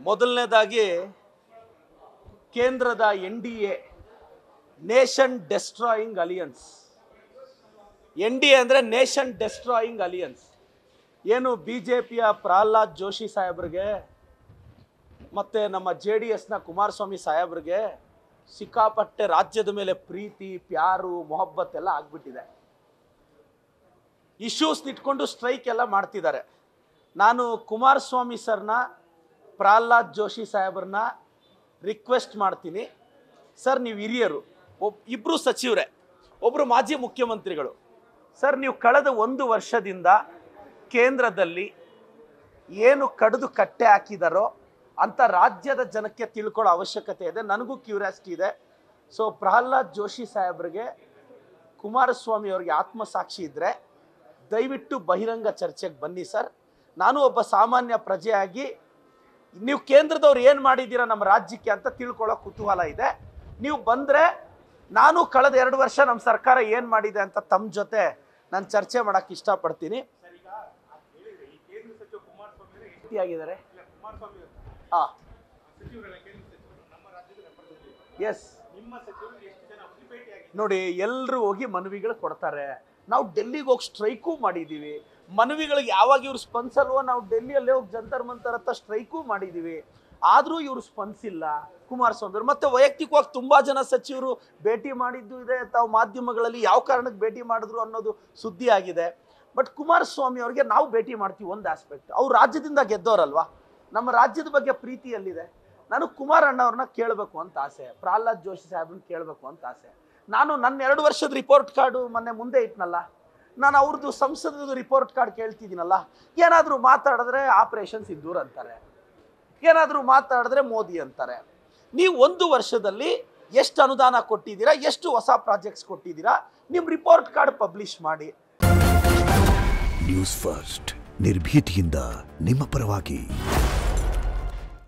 ಮೊದಲನೇದಾಗಿ ಕೇಂದ್ರದ NDA nation destroying alliance. NDA ಅಂದರೆ ನೇಷನ್ ಡೆಸ್ಟ್ರಾಯಿಂಗ್ ಅಲಿಯನ್ಸ್. ಏನು BJPಯ ಪ್ರಹ್ಲಾದ್ ಜೋಶಿ ಸಾಹೇಬ್ರಿಗೆ ಮತ್ತು ನಮ್ಮ JDSನ ಕುಮಾರಸ್ವಾಮಿ ಸಾಹೇಬ್ರಿಗೆ ಸಿಕ್ಕಾಪಟ್ಟೆ ರಾಜ್ಯದ ಮೇಲೆ ಪ್ರೀತಿ ಪ್ಯಾರು ಮೊಹಬ್ಬತ್ ಎಲ್ಲ ಆಗ್ಬಿಟ್ಟಿದೆ. ಇಶ್ಯೂಸ್ ಇಟ್ಕೊಂಡು ಸ್ಟ್ರೈಕ್ ಎಲ್ಲ ಮಾಡ್ತಿದ್ದಾರೆ. ನಾನು ಕುಮಾರಸ್ವಾಮಿ ಸರ್ನ ಪ್ರಹ್ಲಾದ್ ಜೋಶಿ ಸಾಹೇಬ್ರನ್ನ ರಿಕ್ವೆಸ್ಟ್ ಮಾಡ್ತೀನಿ, ಸರ್ ನೀವು ಹಿರಿಯರು, ಇಬ್ಬರು ಸಚಿವರೇ, ಒಬ್ಬರು ಮಾಜಿ ಮುಖ್ಯಮಂತ್ರಿಗಳು. ಸರ್ ನೀವು ಕಳೆದ 1 ವರ್ಷದಿಂದ ಕೇಂದ್ರದಲ್ಲಿ ಏನು ಕಡಿದು ಕಟ್ಟೆ ಹಾಕಿದಾರೋ ಅಂತ ರಾಜ್ಯದ ಜನಕ್ಕೆ ತಿಳ್ಕೊಳ್ಳೋ ಅವಶ್ಯಕತೆ ಇದೆ. ನನಗೂ ಕ್ಯೂರಿಯಾಸಿಟಿ ಇದೆ. ಸೊ ಪ್ರಹ್ಲಾದ್ ಜೋಶಿ ಸಾಹೇಬ್ರಿಗೆ ಕುಮಾರಸ್ವಾಮಿ ಅವ್ರಿಗೆ ಆತ್ಮಸಾಕ್ಷಿ ಇದ್ದರೆ ದಯವಿಟ್ಟು ಬಹಿರಂಗ ಚರ್ಚೆಗೆ ಬನ್ನಿ ಸರ್. ನಾನು ಒಬ್ಬ ಸಾಮಾನ್ಯ ಪ್ರಜೆಯಾಗಿ ನೀವು ಕೇಂದ್ರದವ್ರು ಏನು ಮಾಡಿದ್ದೀರಾ ನಮ್ಮ ರಾಜ್ಯಕ್ಕೆ ಅಂತ ತಿಳ್ಕೊಳ್ಳೋ ಕುತೂಹಲ ಇದೆ. ನೀವು ಬಂದರೆ ನಾನು ಕಳೆದ 2 ವರ್ಷ ನಮ್ಮ ಸರ್ಕಾರ ಏನು ಮಾಡಿದೆ ಅಂತ ತಮ್ಮ ಜೊತೆ ನಾನು ಚರ್ಚೆ ಮಾಡೋಕ್ಕೆ ಇಷ್ಟಪಡ್ತೀನಿ. ಆಗಿದ್ದಾರೆ ಹಾಂ ಎಸ್ ನೋಡಿ, ಎಲ್ಲರೂ ಹೋಗಿ ಮನವಿಗಳು ಕೊಡ್ತಾರೆ. ನಾವು ಡೆಲ್ಲಿಗೆ ಹೋಗಿ ಸ್ಟ್ರೈಕು ಮಾಡಿದ್ದೀವಿ. ಮನವಿಗಳಿಗೆ ಯಾವಾಗ ಇವ್ರು ಸ್ಪಂದಿಸಲ್ವೋ ನಾವು ಡೆಲ್ಲಿಯಲ್ಲೇ ಹೋಗಿ ಜಂತರ್ ಮಂತರ್ ಹತ್ರ ಸ್ಟ್ರೈಕು ಮಾಡಿದ್ದೀವಿ. ಆದರೂ ಇವರು ಸ್ಪಂದಿಸಿಲ್ಲ ಕುಮಾರಸ್ವಾಮಿ. ಮತ್ತು ವೈಯಕ್ತಿಕವಾಗಿ ತುಂಬ ಜನ ಸಚಿವರು ಭೇಟಿ ಮಾಡಿದ್ದು ಇದೆ. ತಾವು ಮಾಧ್ಯಮಗಳಲ್ಲಿ ಯಾವ ಕಾರಣಕ್ಕೆ ಭೇಟಿ ಮಾಡಿದ್ರು ಅನ್ನೋದು ಸುದ್ದಿ ಆಗಿದೆ. ಬಟ್ ಕುಮಾರಸ್ವಾಮಿ ಅವ್ರಿಗೆ ನಾವು ಭೇಟಿ ಮಾಡ್ತೀವಿ ಒಂದು ಆಸ್ಪೆಕ್ಟ್. ಅವ್ರು ರಾಜ್ಯದಿಂದ ಗೆದ್ದವರಲ್ವಾ, ನಮ್ಮ ರಾಜ್ಯದ ಬಗ್ಗೆ ಪ್ರೀತಿಯಲ್ಲಿದೆ. ನಾನು ಕುಮಾರಣ್ಣ ಅವ್ರನ್ನ ಕೇಳಬೇಕು ಅಂತ ಆಸೆ, ಪ್ರಹ್ಲಾದ್ ಜೋಶಿ ಸಾಹೇಬ್ರನ್ನ ಕೇಳಬೇಕು ಅಂತ ಆಸೆ. ನಾನು ನನ್ನ 2 ವರ್ಷದ ರಿಪೋರ್ಟ್ ಕಾರ್ಡು ಮೊನ್ನೆ ಮುಂದೆ ಇಟ್ನಲ್ಲ, ನಾನು ಅವ್ರದ್ದು ಸಂಸದದ ರಿಪೋರ್ಟ್ ಕಾರ್ಡ್ ಕೇಳ್ತಿದ್ದೀನಲ್ಲ. ಏನಾದರೂ ಮಾತಾಡಿದ್ರೆ ಆಪರೇಷನ್ ಸಿಂಧೂರ್ ಅಂತಾರೆ, ಏನಾದರೂ ಮಾತಾಡಿದ್ರೆ ಮೋದಿ ಅಂತಾರೆ. ನೀವು 1 ವರ್ಷದಲ್ಲಿ ಎಷ್ಟು ಅನುದಾನ ಕೊಟ್ಟಿದ್ದೀರಾ, ಎಷ್ಟು ಹೊಸ ಪ್ರಾಜೆಕ್ಟ್ಸ್ ಕೊಟ್ಟಿದ್ದೀರಾ, ನಿಮ್ಮ ರಿಪೋರ್ಟ್ ಕಾರ್ಡ್ ಪಬ್ಲಿಷ್ ಮಾಡಿ. ನ್ಯೂಸ್ ಫಸ್ಟ್ ನಿರ್ಭೀತಿಯಿಂದ ನಿಮ್ಮ ಪರವಾಗಿ.